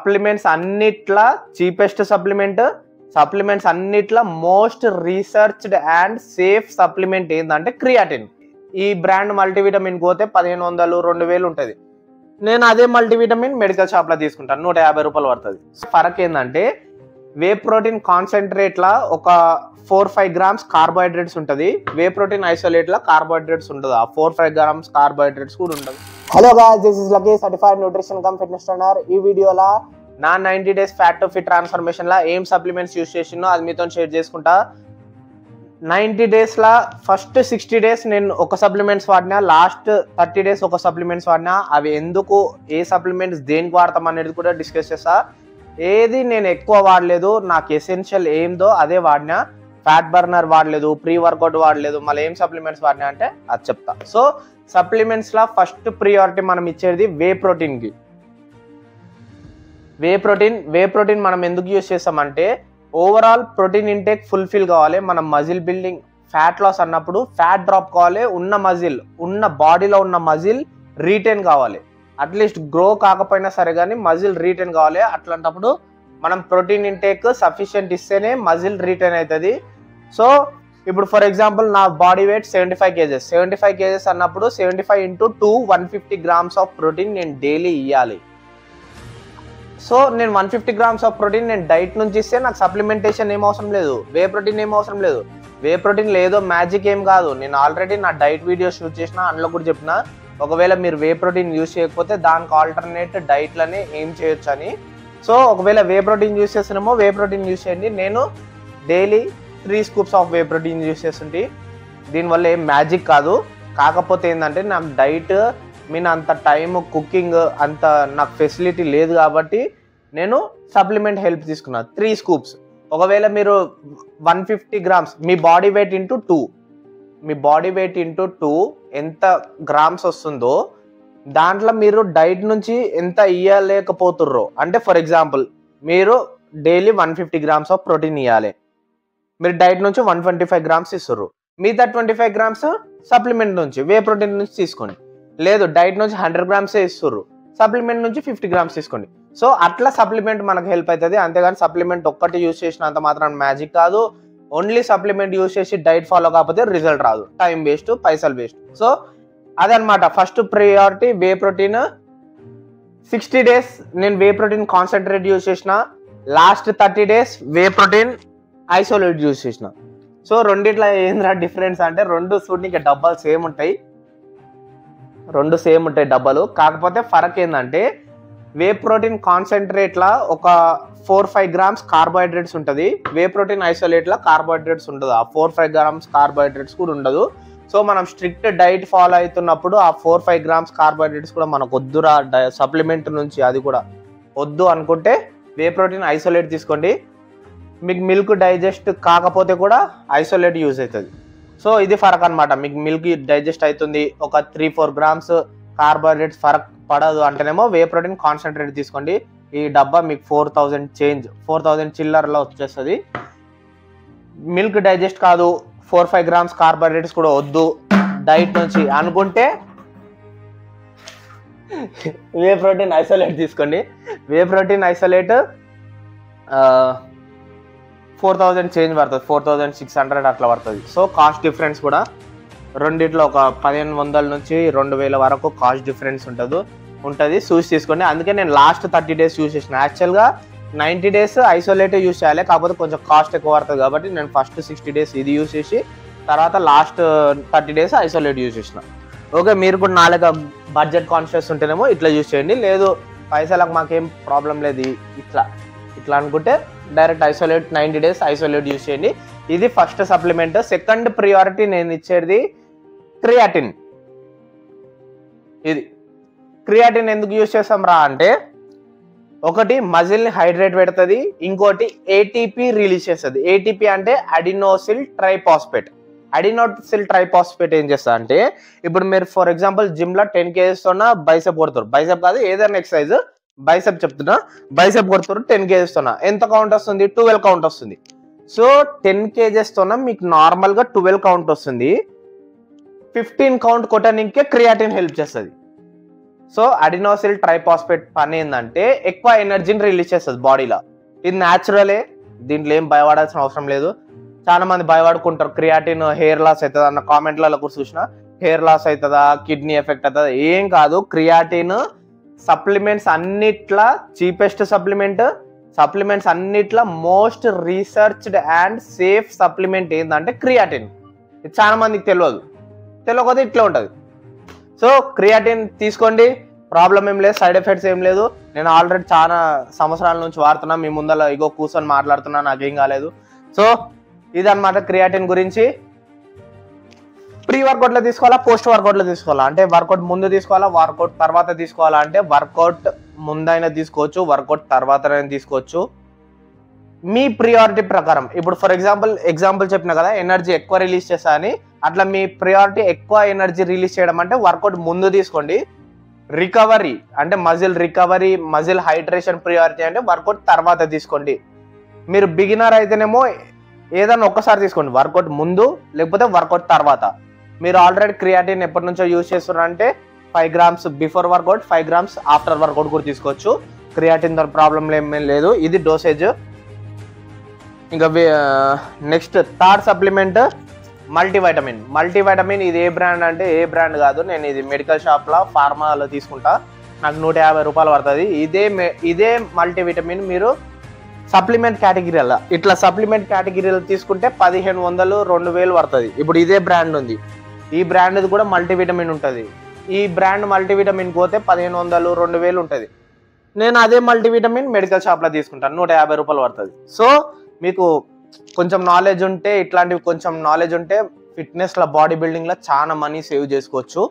Supplements అన్నిట్లా cheapest supplements అన్నిట్లా most researched and safe supplement ఏంటంటే క్రియాటిన్. ఈ బ్రాండ్ మల్టీవిటమిన్ పోతే 1500 2000 ఉంటుంది. నేను అదే మల్టీవిటమిన్ మెడికల్ షాప్లో తీసుకుంటాను, 150 రూపాయలు పడుతుంది. ఫరక్ ఏంటంటే వే ప్రోటీన్ కాన్సన్ట్రేట్లా ఒక 4-5 గ్రామ్స్ కార్బోహైడ్రేట్స్ ఉంటుంది, వే ప్రోటీన్ ఐసోలేట్లా కార్బోహైడ్రేట్స్ ఉంటుంది. ఆ 4-5 గ్రామ్స్ కార్బోహైడ్రేట్స్ కూడా ఉండదు. Hello guys, this is lucky, certified nutrition cum fitness trainer. ఈ వీడియోలో నా 90 days ఫ్యాట్ టు ఫిట్ ట్రాన్స్ఫర్మేషన్లో ఏం సప్లిమెంట్స్ యూస్ చేసినో అది మీతో షేర్ చేసుకుంటా. 90 daysలో ఫస్ట్ 60 days నేను ఒక సప్లిమెంట్స్ వాడినా, లాస్ట్ 30 days ఒక సప్లిమెంట్స్ వాడినా. అవి ఎందుకు, ఏ సప్లిమెంట్స్ దేనికి వాడతాం అనేది కూడా డిస్కస్ చేస్తా. ఏది నేను ఎక్కువ వాడలేదు, నాకు ఎసెన్షియల్ ఏందో అదే వాడినా. ఫ్యాట్ బర్నర్ వాడలేదు, ప్రీ వర్కౌట్ వాడలేదు, మళ్ళీ ఏం సప్లిమెంట్స్ వాడినా అంటే అది చెప్తా. సో సప్లిమెంట్స్లో ఫస్ట్ ప్రియారిటీ మనం ఇచ్చేది వే ప్రోటీన్కి. వే ప్రోటీన్ మనం ఎందుకు యూస్ చేస్తామంటే ఓవరాల్ ప్రోటీన్ ఇంటేక్ ఫుల్ఫిల్ కావాలి. మనం మజిల్ బిల్డింగ్, ఫ్యాట్ లాస్ అన్నప్పుడు ఫ్యాట్ డ్రాప్ కావాలి, ఉన్న బాడీలో ఉన్న మజిల్ రీటైన్ కావాలి. అట్లీస్ట్ గ్రో కాకపోయినా సరే కానీ మజిల్ రీటైన్ కావాలి. అట్లాంటప్పుడు మనం ప్రోటీన్ ఇంటేక్ సఫిషియెంట్ ఇస్తేనే మజిల్ రీటైన్ అవుతుంది. సో ఇప్పుడు ఫర్ ఎగ్జాంపుల్ నా బాడీ వెయిట్ 75 kgs అన్నప్పుడు 75 × 2 150 grams ఆఫ్ ప్రోటీన్ నేను డైలీ ఇవ్వాలి. సో నేను 150 grams ఆఫ్ ప్రోటీన్ నేను డైట్ నుంచి ఇస్తే నాకు సప్లిమెంటేషన్ ఏం అవసరం లేదు, వే ప్రోటీన్ ఏం అవసరం లేదు. వే ప్రోటీన్ లేదో మ్యాజిక్ ఏం కాదు. నేను ఆల్రెడీ నా డైట్ వీడియో షూట్ చేసిన, అందులో కూడా చెప్పిన ఒకవేళ మీరు వే ప్రోటీన్ యూస్ చేయకపోతే దానికి ఆల్టర్నేట్ డైట్లని ఏం చేయొచ్చు అని. సో ఒకవేళ వే ప్రోటీన్ యూస్ చేస్తున్నామో వే ప్రోటీన్ యూస్ చేయండి. నేను daily 3 scoops of whey protein use చేస్తుంటే దీనివల్ల ఏం మ్యాజిక్ కాదు. కాకపోతే ఏంటంటే నా డైట్ మీన్ అంత టైం, కుకింగ్ అంత నాకు ఫెసిలిటీ లేదు కాబట్టి నేను సప్లిమెంట్ హెల్ప్ తీసుకున్నా. 3 scoops. ఒకవేళ మీరు 150 grams మీ బాడీ వెయిట్ ఇంటూ 2 ఎంత గ్రామ్స్ వస్తుందో దాంట్లో మీరు డైట్ నుంచి ఎంత ఇవ్వలేకపోతుర్రో, అంటే ఫర్ ఎగ్జాంపుల్ మీరు డైలీ 150 grams ఆఫ్ ప్రోటీన్ ఇవ్వాలి, మీరు డైట్ నుంచి 125 grams ఇస్తుర్రు, మిగతా 25 grams సప్లిమెంట్ నుంచి వే ప్రోటీన్ నుంచి తీసుకోండి. లేదు డైట్ నుంచి 100 grams ఇస్తుర్రు, సప్లిమెంట్ నుంచి 50 grams తీసుకోండి. సో అట్లా సప్లిమెంట్ మనకు హెల్ప్ అవుతుంది. అంతేగాని సప్లిమెంట్ ఒక్కటి యూస్ చేసినంత మాత్రం మ్యాజిక్ కాదు. ఓన్లీ సప్లిమెంట్ యూస్ చేసి డైట్ ఫాలో కాకపోతే రిజల్ట్ రాదు, టైం వేస్ట్, పైసలు వేస్ట్. సో అదనమాట first priority whey protein. 60 days నేను వే ప్రోటీన్ కాన్సన్ట్రేట్ యూస్ చేసిన, last 30 days whey protein isolate use చేసిన. సో రెండిట్లో ఏంద్రా డిఫరెన్స్ అంటే రెండు సూట్నికి డబ్బాలు సేమ్ ఉంటాయి, డబ్బాలు. కాకపోతే ఫరక్ ఏంటంటే వే ప్రోటీన్ కాన్సన్ట్రేట్లా ఒక 4-5 grams కార్బోహైడ్రేట్స్ ఉంటుంది, వే ప్రోటీన్ ఐసోలేట్లా కార్బోహైడ్రేట్స్ ఉండదు. ఆ 4-5 grams కార్బోహైడ్రేట్స్ కూడా ఉండదు. సో మనం స్ట్రిక్ట్ డైట్ ఫాలో అవుతున్నప్పుడు ఆ 4-5 grams కార్బోహైడ్రేట్స్ కూడా మనకు వద్దురా, సప్లిమెంట్ నుంచి అది కూడా వద్దు అనుకుంటే వే ప్రోటీన్ ఐసోలేట్ తీసుకోండి. మీకు మిల్క్ డైజెస్ట్ కాకపోతే కూడా ఐసోలేట్ యూజ్ అవుతుంది. సో ఇది ఫరక్ అనమాట. మీకు మిల్క్ డైజెస్ట్ అవుతుంది, ఒక 3-4 grams కార్బోహైడ్రేట్స్ ఫరక్ పడదు అంటేనేమో వే ప్రోటీన్ కాన్సన్ట్రేట్ తీసుకోండి. ఈ డబ్బా మీకు 4000 చిల్లర్లో వచ్చేస్తుంది. మిల్క్ డైజెస్ట్ కాదు, 4-5 grams కార్బోహైడ్రేట్స్ కూడా వద్దు డైట్ నుంచి అనుకుంటే వే ప్రోటీన్ ఐసోలేట్ తీసుకోండి. వే ప్రోటీన్ ఐసోలేట్ 4000 చేంజ్ పడుతుంది, 4600 అట్లా పడుతుంది. సో కాస్ట్ డిఫరెన్స్ కూడా రెండిట్లో ఒక 1500 నుంచి 2000 వరకు కాస్ట్ డిఫరెన్స్ ఉంటుంది. చూసి తీసుకోండి. అందుకే నేను లాస్ట్ 30 days యూజ్ చేసిన. యాక్చువల్గా 90 days ఐసోలేటివ్ యూజ్ చేయాలి, కాకపోతే కొంచెం కాస్ట్ ఎక్కువ పడుతుంది కాబట్టి నేను ఫస్ట్ 60 days ఇది యూజ్ చేసి తర్వాత లాస్ట్ 30 days ఐసోలేట్ యూజ్ చేసిన. ఓకే, మీరు కూడా నాలుగు బడ్జెట్ కాన్షియస్ ఉంటేనేమో ఇట్లా యూజ్ చేయండి. లేదు పైసలకు మాకేం ప్రాబ్లం లేదు ఇట్లా అనుకుంటే direct isolate 90 days isolate use చేయండి. ఇది ఫస్ట్ సప్లిమెంట్. సెకండ్ ప్రియారిటీ నేను ఇచ్చేది క్రియాటిన్. ఇది క్రియాటిన్ ఎందుకు యూజ్ చేస్తాం రా అంటే ఒకటి మజిల్ని హైడ్రేట్ పెడుతుంది, ఇంకోటి ఏటీపీ రిలీజ్ చేస్తుంది. ఏటీపీ అంటే అడినోసిల్ ట్రైపాస్పేట్ ఏం చేస్తా అంటే ఇప్పుడు మీరు ఫర్ ఎగ్జాంపుల్ జిమ్లో 10 kgs తోన బైసెప్ కొడతారు, బైసెప్ కాదు ఏదైనా ఎక్సర్సైజ్, బైసెప్ చెప్తున్నా, బైసెప్ కొడతారు 10 kgs తోన ఎంత కౌంట్ వస్తుంది, 12 కౌంట్ వస్తుంది. సో 10 kgs తోన మీకు నార్మల్గా 12 కౌంట్ వస్తుంది. 15 కౌంట్ కొట్టడానికే క్రియాటిన్ హెల్ప్ చేస్తుంది. సో అడినోసిల్ ట్రైఫాస్ఫేట్ పని ఏంటంటే ఎక్కువ ఎనర్జీని రిలీజ్ చేస్తుంది బాడీలో. ఇది న్యాచురలే, దీంట్లో ఏం భయపడాల్సిన అవసరం లేదు. చాలా మంది భయపడుకుంటారు క్రియాటిన్ హెయిర్ లాస్ అవుతుంది అన్న కామెంట్లలో కూడా చూసిన. హెయిర్ లాస్ అవుతుందా, కిడ్నీ ఎఫెక్ట్ అవుతుందా? ఏం కాదు. క్రియాటిన్ సప్లిమెంట్స్ అన్నిట్లా చీపెస్ట్ సప్లిమెంట్స్ అన్నిట్లా most researched and safe supplement ఏంటంటే క్రియాటిన్. ఇది చాలా మందికి తెలియకపోతే ఇట్లా ఉంటుంది. సో క్రియాటిన్ తీసుకోండి, ప్రాబ్లం ఏం లేదు, సైడ్ ఎఫెక్ట్స్ ఏం లేదు. నేను ఆల్రెడీ చాలా సంవత్సరాల నుంచి వాడుతున్నా, మీ ముందర ఇగో కూర్చొని మాట్లాడుతున్నా, నాకేం కాలేదు. సో ఇదన్నమాట క్రియాటిన్ గురించి. ప్రీ వర్కౌట్లో తీసుకోవాలా, పోస్ట్ వర్కౌట్లో తీసుకోవాలా అంటే వర్కౌట్ ముందు తీసుకోవాలా, వర్కౌట్ తర్వాత తీసుకోవాలా అంటే వర్కౌట్ ముందైనా తీసుకోవచ్చు, వర్కౌట్ తర్వాతనైనా తీసుకోవచ్చు, మీ ప్రియారిటీ ప్రకారం. ఇప్పుడు ఫర్ ఎగ్జాంపుల్ చెప్పిన కదా ఎనర్జీ ఎక్కువ రిలీజ్ చేస్తా అని, అట్లా మీ ప్రియారిటీ ఎక్కువ ఎనర్జీ రిలీజ్ చేయడం అంటే వర్కౌట్ ముందు తీసుకోండి. రికవరీ అంటే muscle recovery, muscle hydration priority అంటే వర్కౌట్ తర్వాత తీసుకోండి. మీరు బిగినర్ అయితేనేమో ఏదైనా ఒక్కసారి తీసుకోండి, వర్కౌట్ ముందు లేకపోతే వర్కౌట్ తర్వాత. మీరు ఆల్రెడీ క్రియాటిన్ ఎప్పటి నుంచో యూజ్ చేస్తున్నారంటే 5 grams before workout, 5 grams after workout కూడా తీసుకోవచ్చు. క్రియాటిన్ తో ప్రాబ్లం ఏమీ లేదు. ఇది డోసేజ్. ఇంకా నెక్స్ట్ థర్డ్ సప్లిమెంట్ మల్టీవైటమిన్. ఇది ఏ బ్రాండ్ అంటే ఏ బ్రాండ్ కాదు, నేను ఇది మెడికల్ షాప్లో ఫార్మాలో తీసుకుంటా, నాకు 150 రూపాయలు పడుతుంది. ఇదే మల్టీవిటమిన్ మీరు సప్లిమెంట్ కేటగిరీలో ఇట్లా సప్లిమెంట్ కేటగిరీలో తీసుకుంటే 1500 2000 పడుతుంది. ఇప్పుడు ఇదే బ్రాండ్ ఉంది, ఈ బ్రాండ్ కూడా మల్టీవిటమిన్ ఉంటుంది. ఈ బ్రాండ్ మల్టీవిటమిన్ పోతే 1500 2000 ఉంటుంది. నేను అదే మల్టీవిటమిన్ మెడికల్ షాప్లో తీసుకుంటాను, 150 రూపాయలు పడుతుంది. సో మీకు కొంచెం నాలెడ్జ్ ఉంటే, ఇట్లాంటివి కొంచెం నాలెడ్జ్ ఉంటే ఫిట్నెస్లో బాడీ బిల్డింగ్లో చాలా మనీ సేవ్ చేసుకోవచ్చు.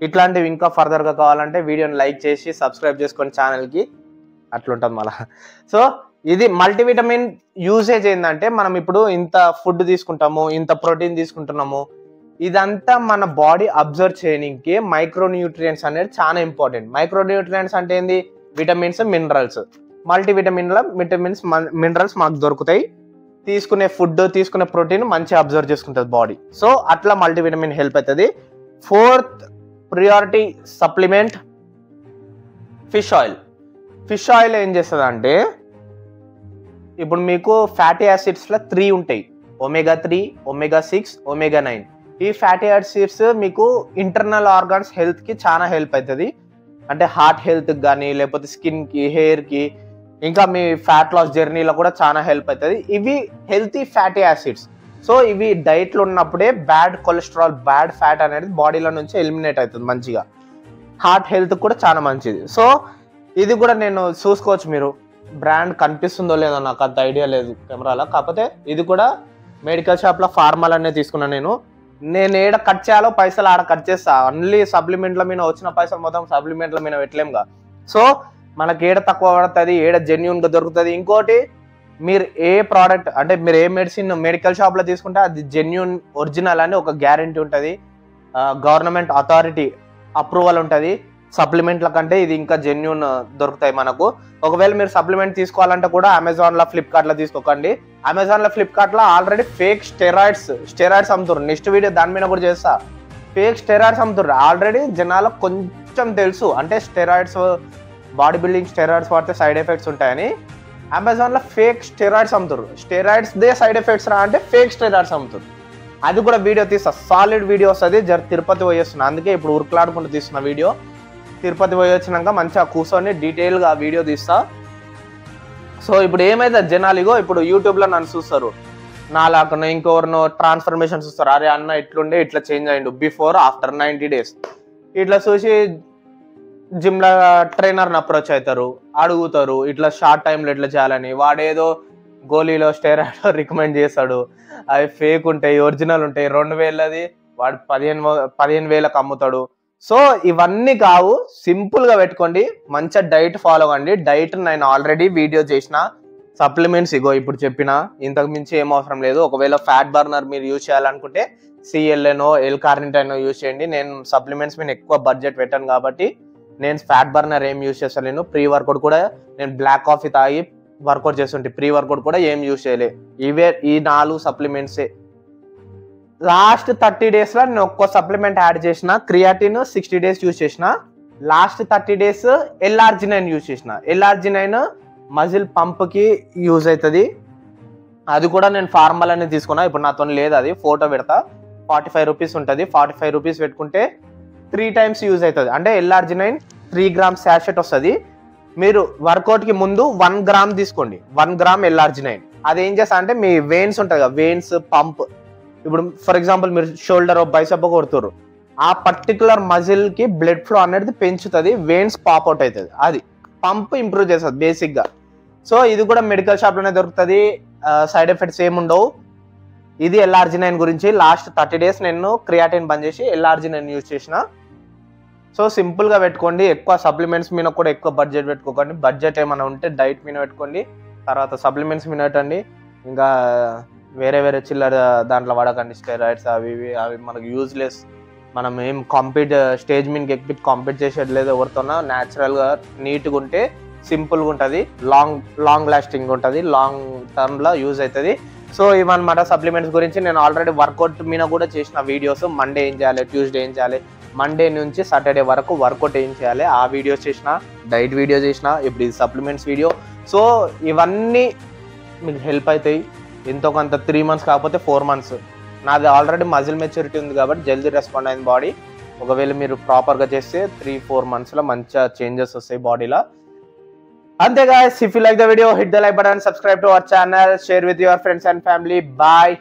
ఇట్లాంటివి ఇంకా ఫర్దర్గా కావాలంటే వీడియోని లైక్ చేసి సబ్స్క్రైబ్ చేసుకోండి ఛానల్కి, అట్లుంటుంది మళ్ళీ. సో ఇది మల్టీవిటమిన్ యూసేజ్ ఏంటంటే, మనం ఇప్పుడు ఇంత ఫుడ్ తీసుకుంటాము, ఇంత ప్రోటీన్ తీసుకుంటున్నాము, ఇదంతా మన బాడీ అబ్జర్వ్ చేయడానికి మైక్రోన్యూట్రియంట్స్ అనేది చాలా ఇంపార్టెంట్. మైక్రోన్యూట్రియంట్స్ అంటే ఏంది? Vitamins, minerals. మల్టీవిటమిన్లో విటమిన్స్ మినరల్స్ మాకు దొరుకుతాయి. తీసుకునే ఫుడ్, తీసుకునే ప్రోటీన్ మంచిగా అబ్జర్వ్ చేసుకుంటుంది బాడీ. సో అట్లా మల్టీవిటమిన్ హెల్ప్ అవుతుంది. Fourth priority supplement fish oil ఏం చేస్తుంది అంటే, ఇప్పుడు మీకు ఫ్యాటీ యాసిడ్స్లో 3 ఉంటాయి, omega-3, omega-6, omega-9. ఈ ఫ్యాటీ యాసిడ్స్ మీకు ఇంటర్నల్ ఆర్గాన్స్ హెల్త్కి చాలా హెల్ప్ అవుతుంది. అంటే హార్ట్ హెల్త్కి కానీ, లేకపోతే స్కిన్కి, హెయిర్కి, ఇంకా మీ ఫ్యాట్ లాస్ జర్నీలో కూడా చాలా హెల్ప్ అవుతుంది. ఇవి హెల్తీ ఫ్యాటీ యాసిడ్స్. సో ఇవి డైట్లో ఉన్నప్పుడే బ్యాడ్ కొలెస్ట్రాల్, బ్యాడ్ ఫ్యాట్ అనేది బాడీలో నుంచి ఎలిమినేట్ అవుతుంది మంచిగా. హార్ట్ హెల్త్ కూడా చాలా మంచిది. సో ఇది కూడా నేను చూసుకోవచ్చు, మీరు బ్రాండ్ కనిపిస్తుందో లేదో నాకు అంత ఐడియా లేదు కెమెరాలో, కాకపోతే ఇది కూడా మెడికల్ షాప్లో ఫార్మాలనే తీసుకున్నాను. నేను ఏడ కట్ చేయాలో పైసలు ఆడ కట్ చేస్తా. ఓన్లీ సప్లిమెంట్ల మీద వచ్చిన పైసలు మొత్తం సప్లిమెంట్ల మీద పెట్టలేముగా. సో మనకి ఏడ తక్కువ పడుతుంది, ఏడ జెన్యూన్గా దొరుకుతుంది. ఇంకోటి, మీరు ఏ ప్రోడక్ట్ అంటే మీరు ఏ మెడిసిన్ మెడికల్ షాప్లో తీసుకుంటే అది జెన్యూన్ ఒరిజినల్ అని ఒక గ్యారంటీ ఉంటుంది, గవర్నమెంట్ అథారిటీ అప్రూవల్ ఉంటుంది. సప్లిమెంట్ల కంటే ఇది ఇంకా జెన్యూన్ దొరుకుతాయి మనకు. ఒకవేళ మీరు సప్లిమెంట్ తీసుకోవాలంటే కూడా అమెజాన్లో, ఫ్లిప్కార్ట్లో తీసుకోకండి. అమెజాన్లో, ఫ్లిప్కార్ట్లో ఆల్రెడీ ఫేక్ స్టెరాయిడ్స్ అమ్ముతారు. నెక్స్ట్ వీడియో దాని మీద కూడా చేస్తా. ఫేక్ స్టెరాయిడ్స్ అమ్ముతారు. ఆల్రెడీ జనాలకు కొంచెం తెలుసు, అంటే స్టెరాయిడ్స్, బాడీ బిల్డింగ్ స్టెరాయిడ్స్ వాడితే సైడ్ ఎఫెక్ట్స్ ఉంటాయని. అమెజాన్లో ఫేక్ స్టెరాయిడ్స్ అమ్ముతారు. స్టెరాయిడ్స్దే సైడ్ ఎఫెక్ట్స్ రా అంటే ఫేక్ స్టెరాయిడ్స్ అమ్ముతారు. అది కూడా వీడియో తీస్తా, సాలిడ్ వీడియో వస్తుంది. తిరుపతి పోయి వస్తున్నా, అందుకే ఇప్పుడు ఉరుకులాడుకుంటూ తీస్తున్న వీడియో. తిరుపతి పోయి వచ్చినాక మంచిగా కూర్చొని డీటెయిల్గా వీడియో తీస్తా. సో ఇప్పుడు ఏమైతే జనాలు ఇప్పుడు యూట్యూబ్లో నన్ను చూస్తారు, నాలాకనో ఇంకెవరినో ట్రాన్స్ఫర్మేషన్ చూస్తారు. అరే అన్న ఇట్లుండే ఇట్లా చేంజ్ అయ్యిండు బిఫోర్ ఆఫ్టర్ 90 days. ఇట్లా చూసి జిమ్లో ట్రైనర్ని అప్రోచ్ అవుతారు, అడుగుతారు ఇట్లా షార్ట్ టైంలో ఎట్లా చేయాలని. వాడేదో గోళీలో స్టెరాయిడ్ రికమెండ్ చేస్తాడు, అవి ఫేక్ ఉంటాయి, ఒరిజినల్ ఉంటాయి. 2000 వాడు 15,000కి అమ్ముతాడు. సో ఇవన్నీ కావు, సింపుల్గా పెట్టుకోండి, మంచిగా డైట్ ఫాలో అవ్వండి. డైట్ నేను ఆల్రెడీ వీడియో చేసిన. సప్లిమెంట్స్ ఇగో ఇప్పుడు చెప్పిన, ఇంతకు మించి ఏం అవసరం లేదు. ఒకవేళ ఫ్యాట్ బర్నర్ మీరు యూజ్ చేయాలనుకుంటే సిఎల్ఎనో, ఎల్ కార్నిటైనో యూజ్ చేయండి. నేను సప్లిమెంట్స్ మీద ఎక్కువ బడ్జెట్ పెట్టాను కాబట్టి నేను ఫ్యాట్ బర్నర్ ఏం యూజ్ చేస్తాను. ప్రీ వర్కౌట్ కూడా నేను బ్లాక్ కాఫీ తాగి వర్కౌట్ చేస్తుంటే ప్రీ వర్కౌట్ కూడా ఏం యూజ్ చేయలే. ఈ 4 సప్లిమెంట్సే. లాస్ట్ 30 daysలో నేను ఒక్కో సప్లిమెంట్ యాడ్ చేసిన. క్రియాటిన్ 60 days యూజ్ చేసిన, లాస్ట్ 30 days LRG9 యూజ్ చేసిన. LRG9 మజిల్ పంప్కి యూజ్ అవుతుంది. అది కూడా నేను ఫార్మల్ అనేది తీసుకున్నా. ఇప్పుడు నాతో లేదు, అది ఫోటో పెడతా. 45 రూపీస్ ఉంటుంది. 45 రూపీస్ పెట్టుకుంటే 3 times యూజ్ అవుతుంది. అంటే LRG9 3 grams శాషెట్ వస్తుంది. మీరు వర్కౌట్కి ముందు 1 gram తీసుకోండి. 1 gram LRG9. అది ఏం చేస్తా అంటే మీ వెయిన్స్ ఉంటుంది కదా, వెయిన్స్ పంప్. ఇప్పుడు ఫర్ ఎగ్జాంపుల్ మీరు షోల్డర్ బైసెప్ కొడుతుర్రు, ఆ పర్టికులర్ మజిల్కి బ్లడ్ ఫ్లో అనేది పెంచుతుంది, వెయిన్స్ పాప్అవుట్ అవుతుంది. అది పంప్ ఇంప్రూవ్ చేస్తుంది బేసిక్గా. సో ఇది కూడా మెడికల్ షాప్లోనే దొరుకుతుంది. సైడ్ ఎఫెక్ట్స్ ఏముండవు. ఇది LRG9 గురించి. లాస్ట్ 30 days నేను క్రియాటిన్ బంద్ చేసి LRG9 యూజ్ చేసిన. సో సింపుల్గా పెట్టుకోండి. ఎక్కువ సప్లిమెంట్స్ మీద కూడా ఎక్కువ బడ్జెట్ పెట్టుకోకండి. బడ్జెట్ ఏమైనా ఉంటే డైట్ మీద పెట్టుకోండి, తర్వాత సప్లిమెంట్స్ మీద పెట్టండి. ఇంకా వేరే వేరే చిల్లర దాంట్లో వాడకండి. స్టెరాయిడ్స్ అవి మనకు యూజ్లెస్. మనం ఏం స్టేజ్ మీదకి ఎక్కి కాంపీట్ చేసేది లేదు ఎవరితోనా. న్యాచురల్గా నీట్గా ఉంటే సింపుల్గా ఉంటుంది, లాంగ్ లాస్టింగ్ ఉంటుంది, లాంగ్ టర్మ్లో యూజ్ అవుతుంది. సో ఇవన్నమాట సప్లిమెంట్స్ గురించి. నేను ఆల్రెడీ వర్కౌట్ మీద కూడా చేసిన వీడియోస్. మండే ఏం చేయాలి, ట్యూస్డే ఏం చేయాలి, మండే నుంచి సాటర్డే వరకు వర్కౌట్ ఏం చేయాలి, ఆ వీడియోస్ చేసిన. డైట్ వీడియో చేసిన. ఇప్పుడు ఇది సప్లిమెంట్స్ వీడియో. సో ఇవన్నీ మీకు హెల్ప్ అవుతాయి ఎంతో కొంత. 3 months కాకపోతే 4 months. నాది ఆల్రెడీ మజిల్ మెచ్యూరిటీ ఉంది కాబట్టి జల్దీ రెస్పాండ్ అయింది బాడీ. ఒకవేళ మీరు ప్రాపర్గా చేస్తే 3-4 monthsలో మంచిగా చేంజెస్ వస్తాయి బాడీలో. అంతే guys, if you like the video, hit the like button, subscribe to our channel, share with your friends and family. Bye.